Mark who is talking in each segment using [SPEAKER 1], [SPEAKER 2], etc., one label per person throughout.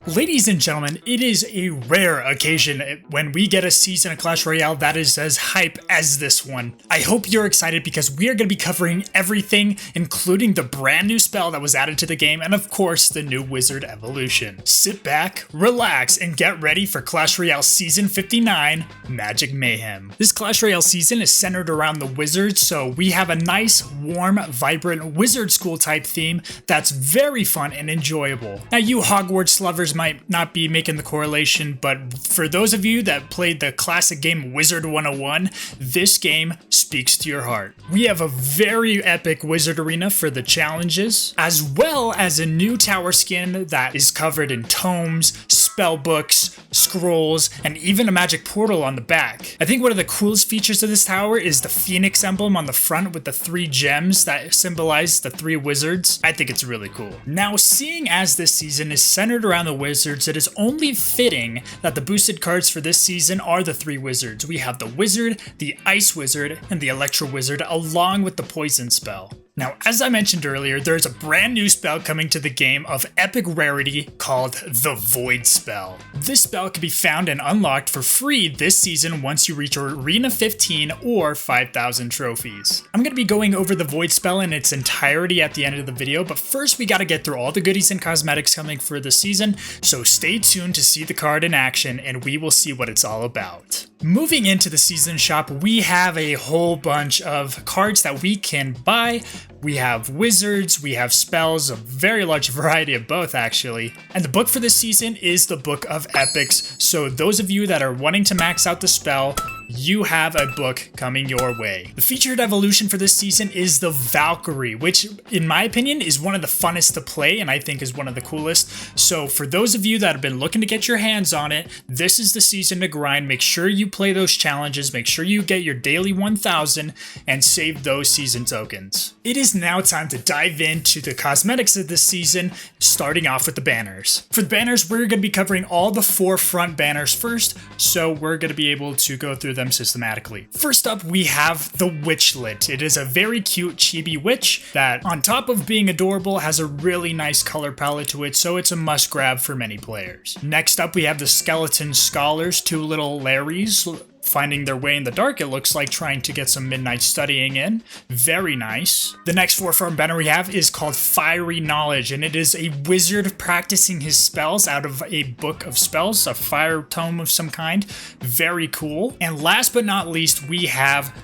[SPEAKER 1] Ladies and gentlemen, it is a rare occasion when we get a season of Clash Royale that is as hype as this one. I hope you're excited because we are going to be covering everything, including the brand new spell that was added to the game and of course the new wizard evolution. Sit back, relax, and get ready for Clash Royale Season 59, Magic Mayhem. This Clash Royale season is centered around the wizards, so we have a nice, warm, vibrant wizard school type theme that's very fun and enjoyable. Now you Hogwarts lovers might not be making the correlation, but for those of you that played the classic game Wizard 101, this game speaks to your heart. We have a very epic wizard arena for the challenges, as well as a new tower skin that is covered in tomes, spell books, scrolls, and even a magic portal on the back. I think one of the coolest features of this tower is the phoenix emblem on the front with the 3 gems that symbolize the 3 wizards. I think it's really cool. Now, seeing as this season is centered around the wizards, it is only fitting that the boosted cards for this season are the 3 wizards. We have the wizard, the ice wizard, and the electro wizard, along with the poison spell. Now, as I mentioned earlier, there's a brand new spell coming to the game of epic rarity called the Void Spell. This spell can be found and unlocked for free this season once you reach Arena 15 or 5,000 trophies. I'm going to be going over the Void Spell in its entirety at the end of the video, but first we got to get through all the goodies and cosmetics coming for the season, so stay tuned to see the card in action and we will see what it's all about. Moving into the season shop, we have a whole bunch of cards that we can buy. We have wizards, we have spells, a very large variety of both actually. And the book for this season is the Book of Epics, so those of you that are wanting to max out the spell, you have a book coming your way. The featured evolution for this season is the Valkyrie, which in my opinion is one of the funnest to play and I think is one of the coolest. So for those of you that have been looking to get your hands on it, this is the season to grind. Make sure you play those challenges, make sure you get your daily 1000 and save those season tokens. It is now time to dive into the cosmetics of this season, starting off with the banners. For the banners, we're going to be covering all the 4 front banners first, so we're going to be able to go through them systematically. First up, we have the Witchlet. It is a very cute chibi witch that, on top of being adorable, has a really nice color palette to it, so it's a must grab for many players. Next up, we have the Skeleton Scholars, 2 little Larrys finding their way in the dark, it looks like, trying to get some midnight studying in. Very nice. The next 4 front banner we have is called Fiery Knowledge, and it is a wizard practicing his spells out of a book of spells, a fire tome of some kind. Very cool. And last but not least, we have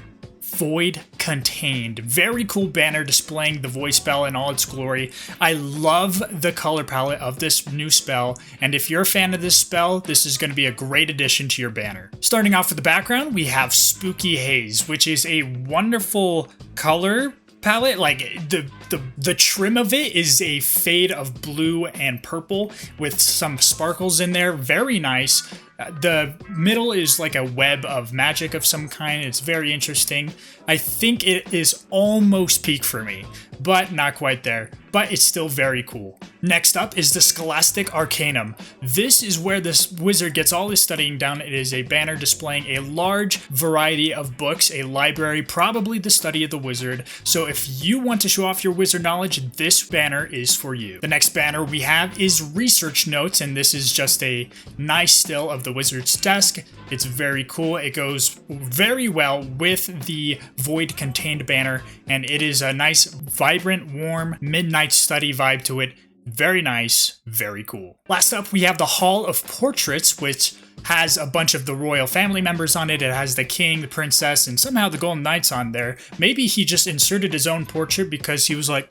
[SPEAKER 1] Void Contained. Very cool banner displaying the Void Spell in all its glory. I love the color palette of this new spell, and if you're a fan of this spell, this is going to be a great addition to your banner. Starting off with the background, we have Spooky Haze, which is a wonderful color palette. Like the trim of it is a fade of blue and purple with some sparkles in there. Very nice. The middle is like a web of magic of some kind. It's very interesting. I think it is almost peak for me, but not quite there. But it's still very cool. Next up is the Scholastic Arcanum. This is where this wizard gets all his studying done. It is a banner displaying a large variety of books, a library, probably the study of the wizard. So if you want to show off your wizard knowledge, this banner is for you. The next banner we have is Research Notes, and this is just a nice still of the wizard's desk. It's very cool. It goes very well with the Void Contained banner, and it is a nice, vibrant, warm, midnight study vibe to it. Very nice, very cool. Last up, we have the Hall of Portraits, which has a bunch of the royal family members on it. It has the king, the princess, and somehow the Golden Knights on there. Maybe he just inserted his own portrait because he was like,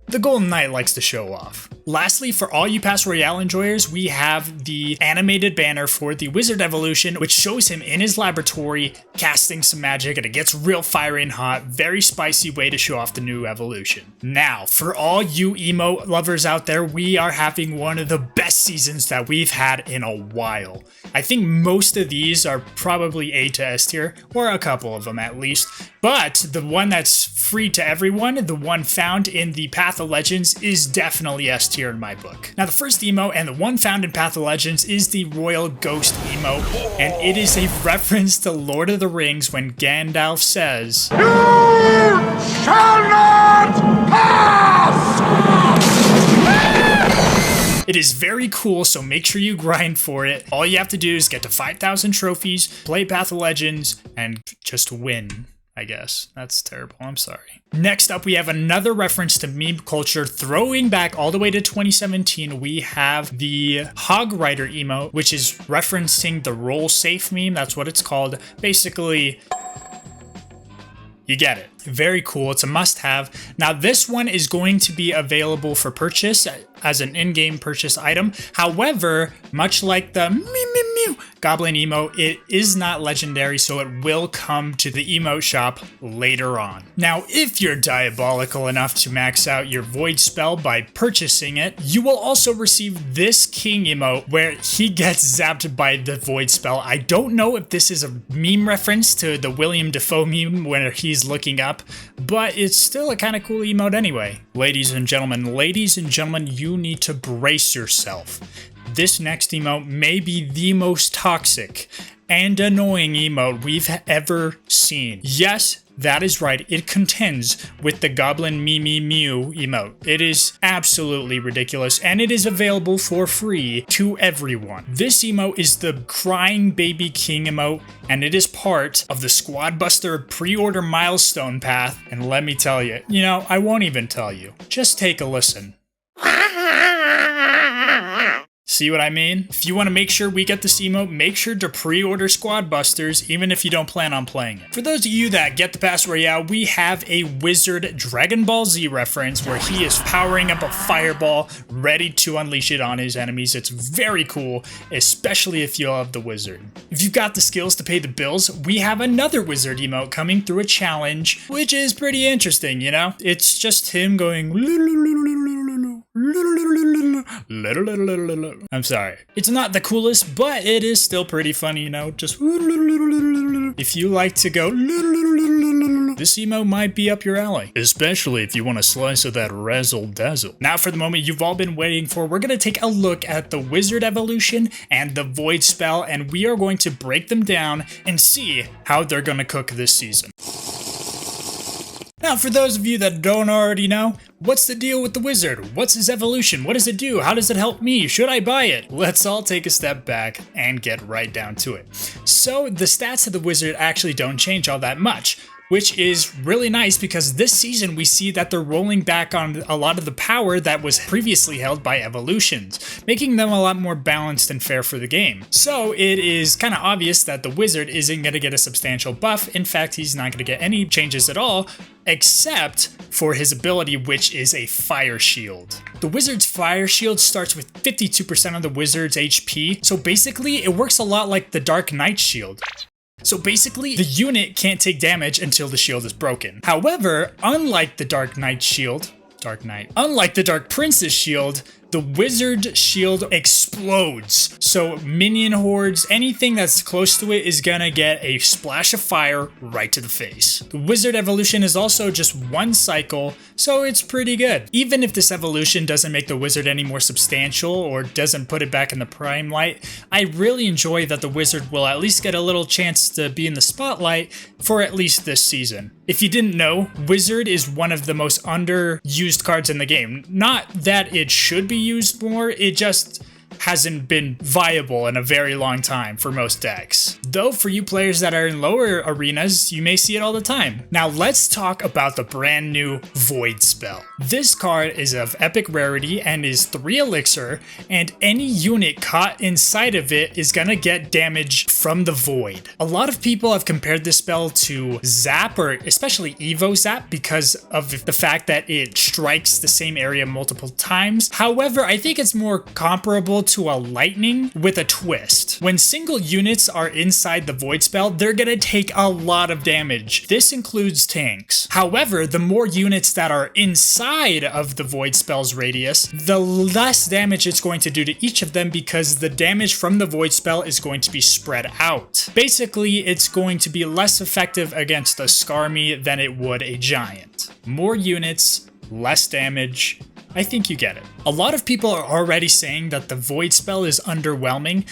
[SPEAKER 1] the Golden Knight likes to show off. Lastly, for all you Pass Royale enjoyers, we have the animated banner for the Wizard Evolution, which shows him in his laboratory casting some magic, and it gets real fiery and hot. Very spicy way to show off the new evolution. Now, for all you emote lovers out there, we are having one of the best seasons that we've had in a while. I think most of these are probably A to S tier, or a couple of them at least. But the one that's free to everyone, the one found in the Path of Legends, is definitely S tier in my book. Now, the first emote and the one found in Path of Legends is the Royal Ghost emote, and it is a reference to Lord of the Rings when Gandalf says, "You shall not pass!" It is very cool, so make sure you grind for it. All you have to do is get to 5,000 trophies, play Path of Legends, and just win. I guess. That's terrible. I'm sorry. Next up, we have another reference to meme culture. Throwing back all the way to 2017, we have the Hog Rider emote, which is referencing the roll safe meme. That's what it's called. Basically, you get it. Very cool. It's a must-have. Now, this one is going to be available for purchase as an in-game purchase item. However, much like the mew goblin emote, it is not legendary, so it will come to the emote shop later on. Now, if you're diabolical enough to max out your void spell by purchasing it, you will also receive this king emote where he gets zapped by the void spell. I don't know if this is a meme reference to the William Dafoe meme where he's looking up, but it's still a kind of cool emote anyway. Ladies and gentlemen, you need to brace yourself. This next emote may be the most toxic and annoying emote we've ever seen. Yes, that is right, it contends with the Goblin Mew emote. It is absolutely ridiculous, and it is available for free to everyone. This emote is the Crying Baby King emote, and it is part of the Squad Buster pre-order milestone path, and let me tell you, I won't even tell you. Just take a listen. See what I mean? If you want to make sure we get this emote, make sure to pre-order Squad Busters, even if you don't plan on playing it. For those of you that get the Pass Royale, we have a Wizard Dragon Ball Z reference where he is powering up a fireball, ready to unleash it on his enemies. It's very cool, especially if you love the Wizard. If you've got the skills to pay the bills, we have another Wizard emote coming through a challenge, which is pretty interesting, It's just him going... I'm sorry. It's not the coolest, but it is still pretty funny, just if you like to go this emote might be up your alley, especially if you want a slice of that razzle dazzle. Now for the moment you've all been waiting for, we're going to take a look at the Wizard evolution and the Void spell, and we are going to break them down and see how they're going to cook this season. Now, for those of you that don't already know, what's the deal with the Wizard? What's his evolution? What does it do? How does it help me? Should I buy it? Let's all take a step back and get right down to it. So, the stats of the Wizard actually don't change all that much, which is really nice because this season we see that they're rolling back on a lot of the power that was previously held by evolutions, making them a lot more balanced and fair for the game. So it is kind of obvious that the Wizard isn't going to get a substantial buff. In fact, he's not going to get any changes at all, except for his ability, which is a Fire Shield. The Wizard's Fire Shield starts with 52% of the Wizard's HP, so basically it works a lot like the Dark Knight Shield. So basically, the unit can't take damage until the shield is broken. However, unlike the Dark Prince's shield, the Wizard shield explodes. So minion hordes, anything that's close to it is gonna get a splash of fire right to the face. The Wizard evolution is also just one cycle, so it's pretty good. Even if this evolution doesn't make the Wizard any more substantial or doesn't put it back in the prime light, I really enjoy that the Wizard will at least get a little chance to be in the spotlight for at least this season. If you didn't know, Wizard is one of the most underused cards in the game. Not that it should be used more, it just hasn't been viable in a very long time for most decks. Though for you players that are in lower arenas, you may see it all the time. Now let's talk about the brand new Void spell. This card is of epic rarity and is 3 elixir, and any unit caught inside of it is gonna get damage from the Void. A lot of people have compared this spell to Zap, or especially Evo Zap, because of the fact that it strikes the same area multiple times. However, I think it's more comparable to a lightning with a twist. When single units are inside the Void spell, they're gonna take a lot of damage. This includes tanks. However, the more units that are inside of the Void spell's radius, the less damage it's going to do to each of them, because the damage from the Void spell is going to be spread out. Basically, it's going to be less effective against a Skarmy than it would a giant. More units, less damage. I think you get it. A lot of people are already saying that the Void spell is underwhelming,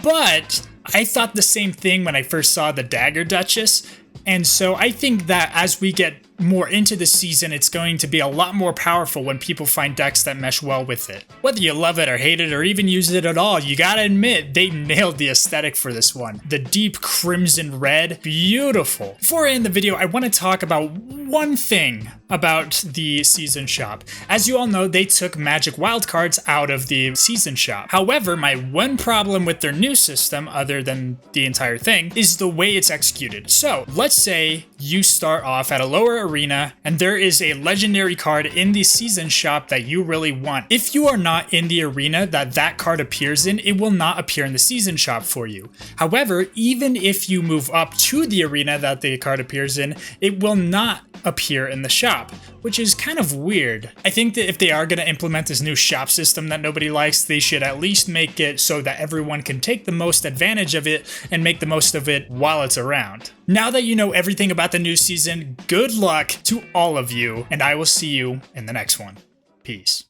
[SPEAKER 1] but I thought the same thing when I first saw the Dagger Duchess, and so I think that as we get more into the season, it's going to be a lot more powerful when people find decks that mesh well with it. Whether you love it or hate it or even use it at all, you gotta admit, they nailed the aesthetic for this one. The deep crimson red, beautiful. Before I end the video, I want to talk about one thing about the season shop. As you all know, they took magic wildcards out of the season shop. However, my one problem with their new system, other than the entire thing, is the way it's executed. So let's say you start off at a lower arena and there is a legendary card in the season shop that you really want. If you are not in the arena that card appears in, it will not appear in the season shop for you. However, even if you move up to the arena that the card appears in, it will not appear in the shop, which is kind of weird. I think that if they are going to implement this new shop system that nobody likes, they should at least make it so that everyone can take the most advantage of it and make the most of it while it's around. Now that you know everything about the new season, good luck to all of you, and I will see you in the next one. Peace.